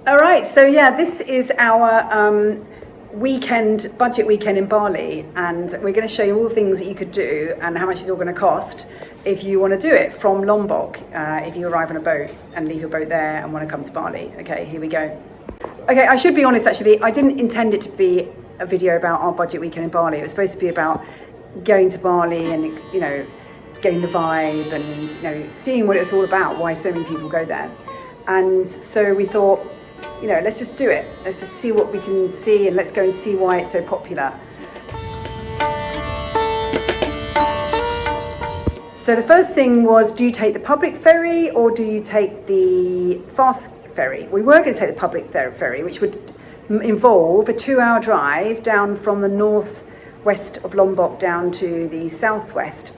All right, so yeah, this is our budget weekend in Bali, and we're going to show you all the things that you could do and how much it's all going to cost if you want to do it from Lombok, if you arrive on a boat and leave your boat there and want to come to Bali. Okay, here we go. Okay, I should be honest, actually, I didn't intend it to be a video about our budget weekend in Bali. It was supposed to be about going to Bali and, you know, getting the vibe and, you know, seeing what it's all about, why so many people go there. And so we thought, you know, let's just do it. Let's just see what we can see, and let's go and see why it's so popular. So the first thing was, do you take the public ferry or do you take the fast ferry? We were going to take the public ferry, which would involve a 2-hour drive down from the northwest of Lombok down to the southwest,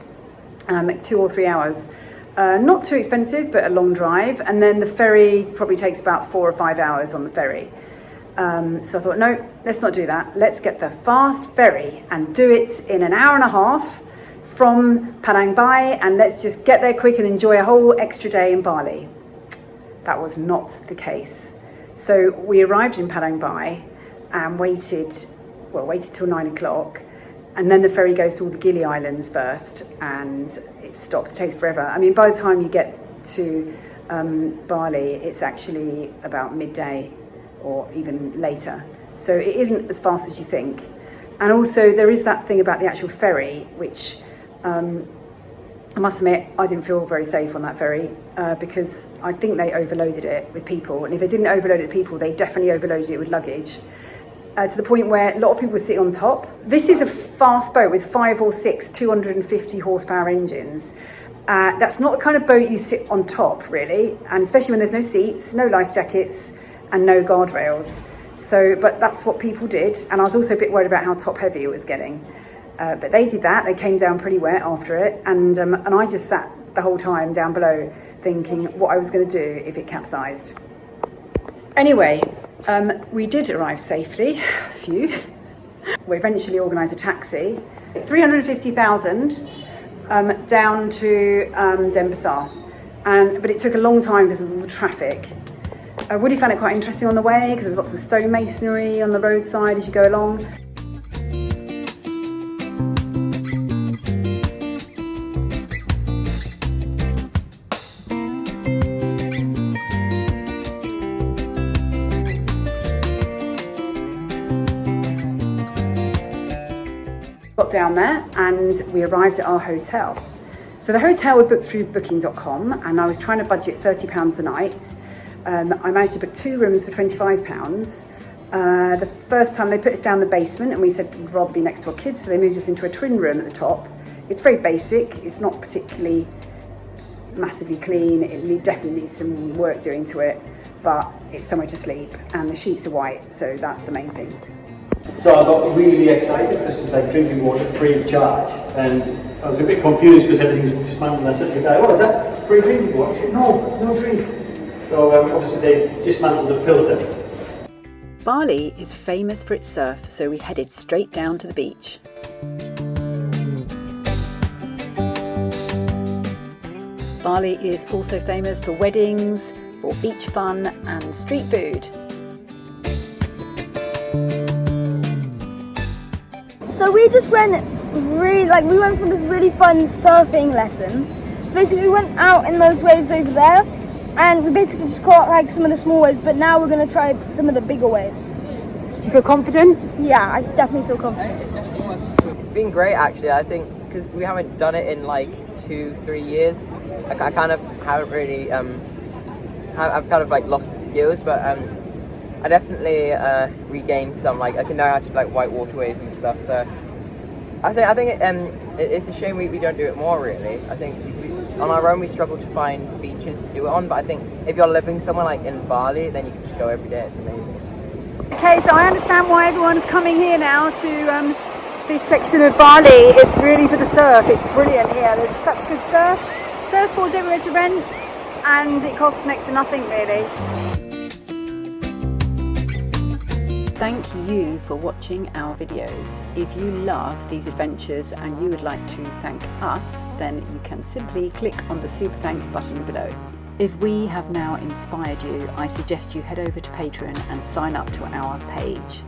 2 or 3 hours. Not too expensive, but a long drive. And then the ferry probably takes about 4 or 5 hours on the ferry. So I thought, no, let's not do that. Let's get the fast ferry and do it in an hour and a half from Padang Bai, and let's just get there quick and enjoy a whole extra day in Bali. That was not the case. So we arrived in Padang Bai and waited till 9 o'clock. And then the ferry goes to all the Gili Islands first, and it stops. It takes forever. I mean, by the time you get to Bali, it's actually about midday or even later. So it isn't as fast as you think. And also there is that thing about the actual ferry, which I must admit, I didn't feel very safe on that ferry because I think they overloaded it with people. And if they didn't overload it with people, they definitely overloaded it with luggage. To the point where a lot of people were sitting on top. This is a fast boat with 5 or 6 250 horsepower engines. That's not the kind of boat you sit on top, really, and especially when there's no seats, no life jackets, and no guardrails. So, but that's what people did, and I was also a bit worried about how top heavy it was getting. But they did that. They came down pretty wet after it, and I just sat the whole time down below thinking what I was going to do if it capsized. Anyway. We did arrive safely, phew. We eventually organised a taxi, 350,000 down to Denpasar, but it took a long time because of all the traffic. Woody found it quite interesting on the way because there's lots of stone masonry on the roadside as you go along. Got down there and we arrived at our hotel. So the hotel we booked through booking.com, and I was trying to budget £30 a night. I managed to book 2 rooms for £25. The first time they put us down the basement and we said we'd rather be next to our kids, so they moved us into a twin room at the top. It's very basic, it's not particularly massively clean, it definitely needs some work doing to it, but it's somewhere to sleep and the sheets are white, so that's the main thing. So I got really excited because it's like drinking water free of charge, and I was a bit confused because everything's dismantled. I said to the guy, "Oh, is that free drinking water?" He said, no drink. So obviously they dismantled the filter. Bali is famous for its surf, so we headed straight down to the beach. Bali is also famous for weddings, for beach fun and street food. So we just went we went for this really fun surfing lesson. So basically we went out in those waves over there, and we basically just caught like some of the small waves, but now we're going to try some of the bigger waves. Do you feel confident? Yeah, I definitely feel confident. It's been great actually, I think, because we haven't done it in like 2-3 years. I kind of haven't really, I've kind of like lost the skills, but I definitely regained some, like I can know how to like white water waves and stuff, so I think it's a shame we don't do it more really. I think on our own we struggle to find beaches to do it on, but I think if you're living somewhere like in Bali, then you can just go every day. It's amazing. Okay, so I understand why everyone's coming here now to this section of Bali. It's really for the surf. It's brilliant here. There's such good surf. Surfboards everywhere to rent, and it costs next to nothing really. Thank you for watching our videos. If you love these adventures and you would like to thank us, then you can simply click on the Super Thanks button below. If we have now inspired you, I suggest you head over to Patreon and sign up to our page.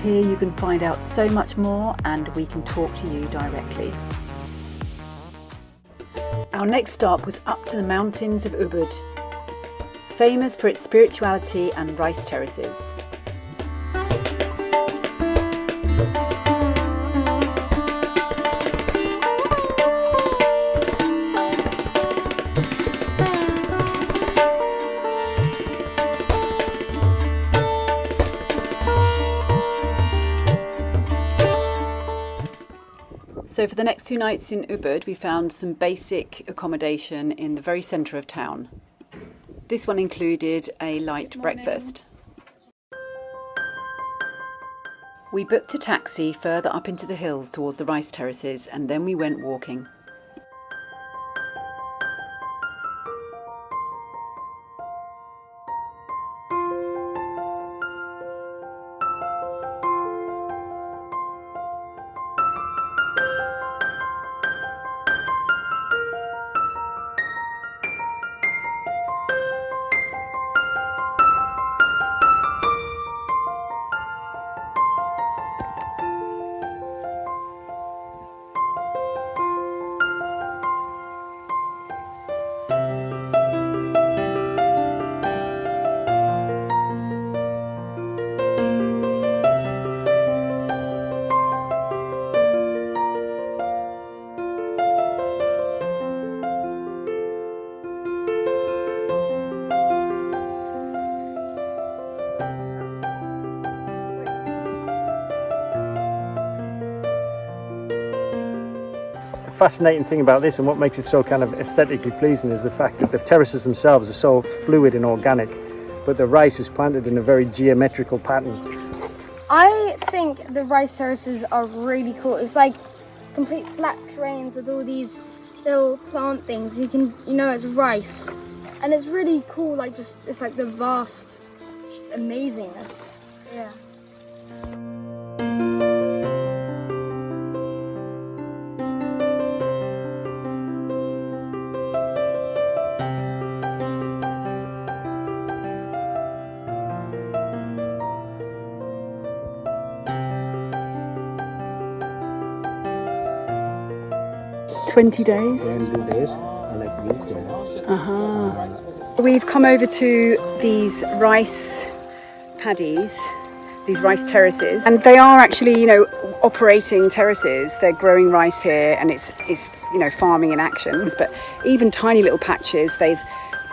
Here you can find out so much more and we can talk to you directly. Our next stop was up to the mountains of Ubud, famous for its spirituality and rice terraces. So for the next 2 nights in Ubud, we found some basic accommodation in the very centre of town. This one included a light breakfast. We booked a taxi further up into the hills towards the rice terraces and then we went walking. Fascinating thing about this and what makes it so kind of aesthetically pleasing is the fact that the terraces themselves are so fluid and organic, but the rice is planted in a very geometrical pattern. I think the rice terraces are really cool. It's like complete flat terrains with all these little plant things. You know it's rice, and it's really cool. Like it's like the vast amazingness. Yeah. $20 days. 20 days, I like this, yeah. We've come over to these rice paddies, these rice terraces, and they are actually, operating terraces. They're growing rice here, and it's farming in action. But even tiny little patches, they've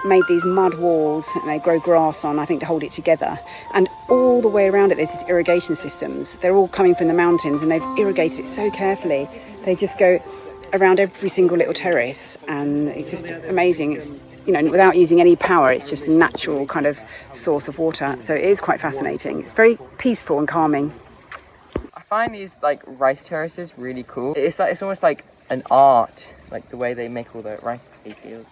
made these mud walls and they grow grass on, I think, to hold it together. And all the way around it, there's these irrigation systems. They're all coming from the mountains, and they've irrigated it so carefully. They just go around every single little terrace, and it's just amazing. It's without using any power, it's just a natural kind of source of water. So it is quite fascinating. It's very peaceful and calming. I find these like rice terraces really cool. It's almost like an art, like the way they make all the rice paddy fields.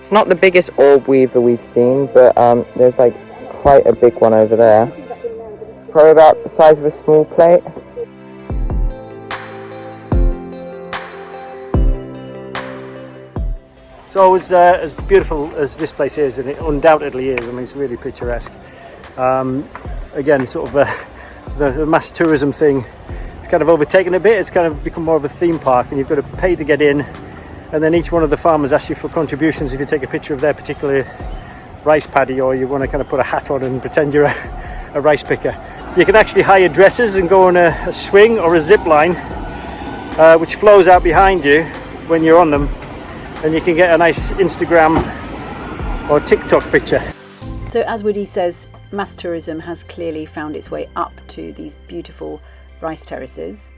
It's not the biggest orb weaver we've seen, but there's like quite a big one over there. Probably about the size of a small plate. So as beautiful as this place is, and it undoubtedly is, I mean, it's really picturesque. Again, sort of the mass tourism thing, it's kind of overtaken a bit. It's kind of become more of a theme park, and you've got to pay to get in, and then each one of the farmers asks you for contributions if you take a picture of their particular rice paddy, or you want to kind of put a hat on and pretend you're a rice picker. You can actually hire dresses and go on a swing or a zip line, which flows out behind you when you're on them, and you can get a nice Instagram or TikTok picture. So as Woody says, mass tourism has clearly found its way up to these beautiful rice terraces.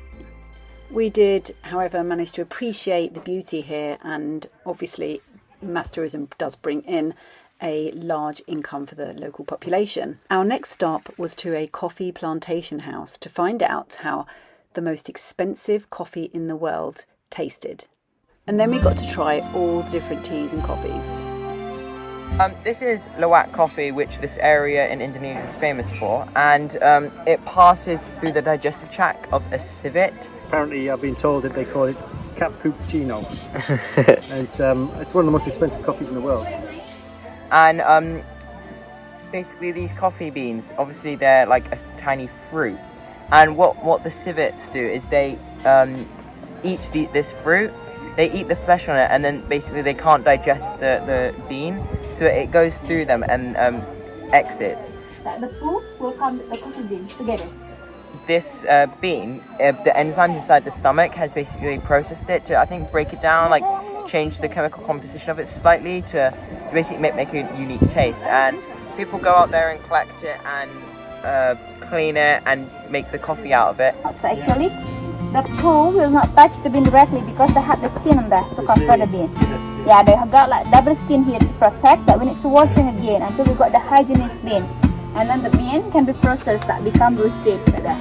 We did, however, manage to appreciate the beauty here, and obviously mass tourism does bring in a large income for the local population. Our next stop was to a coffee plantation house to find out how the most expensive coffee in the world tasted. And then we got to try all the different teas and coffees. This is Luwak coffee, which this area in Indonesia is famous for, and it passes through the digestive tract of a civet. Apparently I've been told that they call it cappuccino. And it's one of the most expensive coffees in the world. And basically these coffee beans, obviously they're like a tiny fruit. And what the civets do is they eat this fruit, they eat the flesh on it, and then basically they can't digest the bean, so it goes through them and exits. The fruit will come with the coffee beans together. This bean, the enzymes inside the stomach has basically processed it to, I think, break it down, like change the chemical composition of it slightly to basically make a unique taste. And people go out there and collect it and clean it and make the coffee out of it. So actually, the fruit will not touch the bean directly because they have the skin on there to cover the bean. Yeah, they have got like double skin here to protect, but we need to wash them again until we got the hygienist bean. And then the bean can be processed that become roasted like that.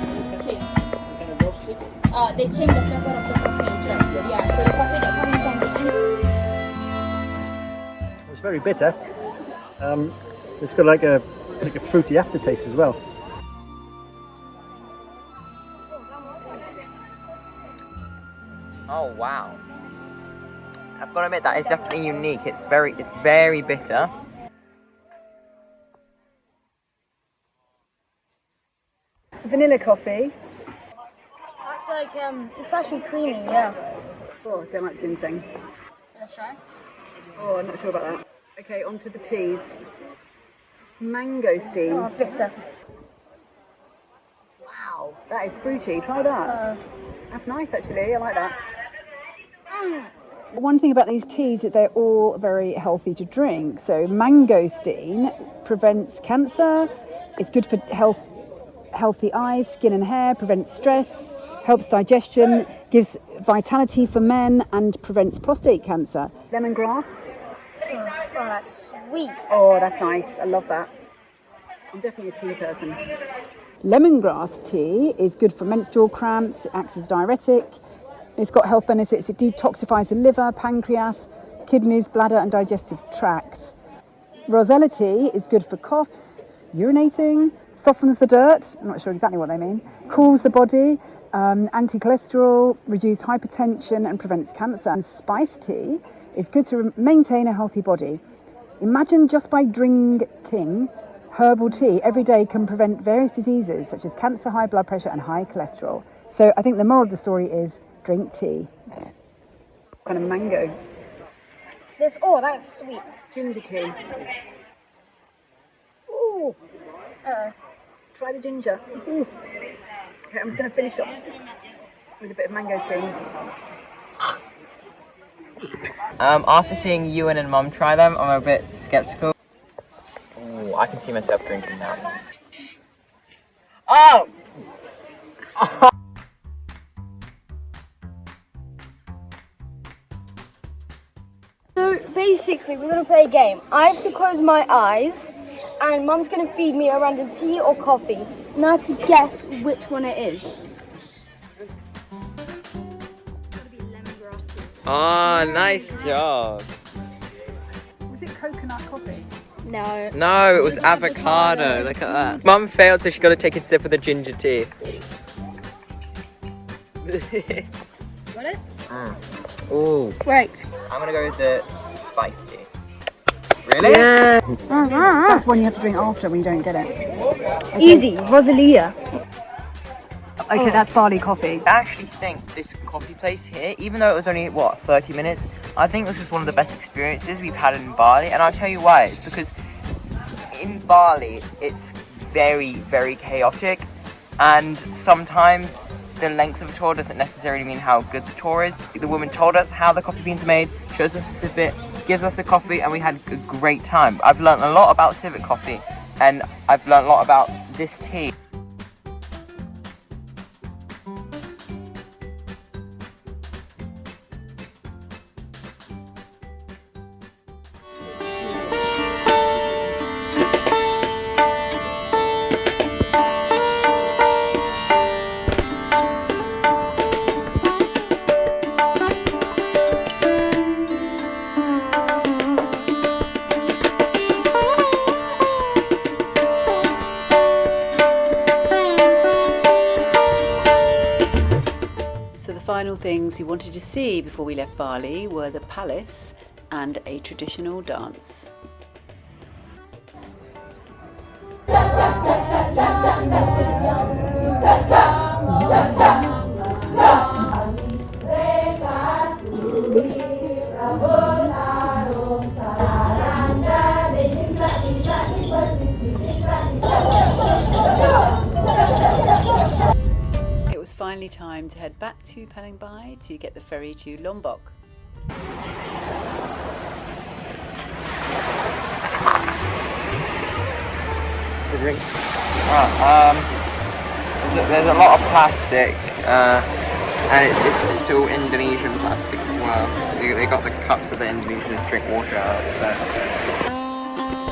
They change the flavor of the coffee. So, yeah, so the coffee that comes from the bean. It's very bitter. It's got like a fruity aftertaste as well. Oh wow! I've got to admit that is definitely unique. It's very bitter. Vanilla coffee. That's like, it's actually creamy, yeah. Oh, I don't like ginseng. Let's try. Oh, I'm not sure about that. Okay, on to the teas. Mangosteen. Oh, bitter. Wow, that is fruity. Try that. That's nice, actually. I like that. One thing about these teas is that they're all very healthy to drink. So mangosteen prevents cancer. It's good for healthy eyes, skin and hair, prevents stress, helps digestion, gives vitality for men, and prevents prostate cancer. Lemongrass. Oh, that's sweet. Oh, that's nice. I love that. I'm definitely a tea person. Lemongrass tea is good for menstrual cramps, it acts as a diuretic, it's got health benefits, it detoxifies the liver, pancreas, kidneys, bladder and digestive tract. Rosella tea is good for coughs, urinating, softens the dirt, I'm not sure exactly what they mean, cools the body, anti-cholesterol, reduces hypertension and prevents cancer. And spice tea is good to maintain a healthy body. Imagine just by drinking herbal tea every day can prevent various diseases such as cancer, high blood pressure and high cholesterol. So I think the moral of the story is drink tea. Kind of mango. That's sweet. Ginger tea. Ooh. Try the ginger. Ooh. Okay, I'm just going to finish off with a bit of mangosteen. After seeing you and Mum try them, I'm a bit skeptical. Ooh, I can see myself drinking that. Oh! So basically, we're gonna play a game. I have to close my eyes, and Mum's gonna feed me a random tea or coffee, and I have to guess which one it is. Oh, nice job. Was it coconut coffee? No. No, it was avocado. Look at that. Mum failed, so she's got to take a sip of the ginger tea. Got it? Ooh. Right. I'm gonna go with the spice tea. Really? Yeah. That's one you have to drink after when you don't get it. Okay. Easy, Rosalia. Okay, that's Bali coffee. I actually think this coffee place here, even though it was only, 30 minutes, I think this is one of the best experiences we've had in Bali. And I'll tell you why. It's because in Bali, it's very, very chaotic. And sometimes the length of a tour doesn't necessarily mean how good the tour is. The woman told us how the coffee beans are made, shows us the civet, gives us the coffee, and we had a great time. I've learned a lot about civet coffee, and I've learned a lot about this tea. final things we wanted to see before we left Bali were the palace and a traditional dance. It was finally time to head back to Palembang to get the ferry to Lombok. The drink. There's a lot of plastic, and it's all Indonesian plastic as well. They got the cups that the Indonesians drink water out of. So.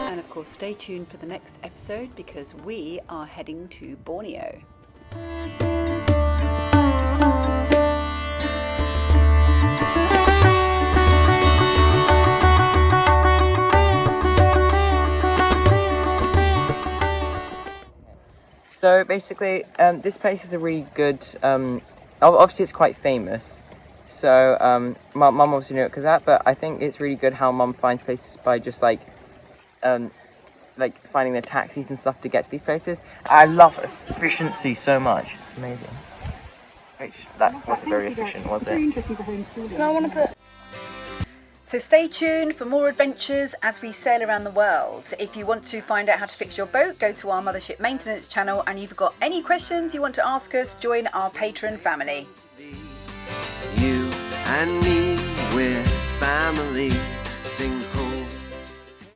And of course, stay tuned for the next episode because we are heading to Borneo. So basically, this place is a really good. Obviously, it's quite famous. So Mum obviously knew it because of that, but I think it's really good how Mum finds places by just like finding the taxis and stuff to get to these places. I love efficiency so much. It's amazing. That wasn't very efficient, was it? No, I want to put. So stay tuned for more adventures as we sail around the world. If you want to find out how to fix your boat, go to our Mothership Maintenance channel, and if you've got any questions you want to ask us, join our Patreon family. You and me, we're family.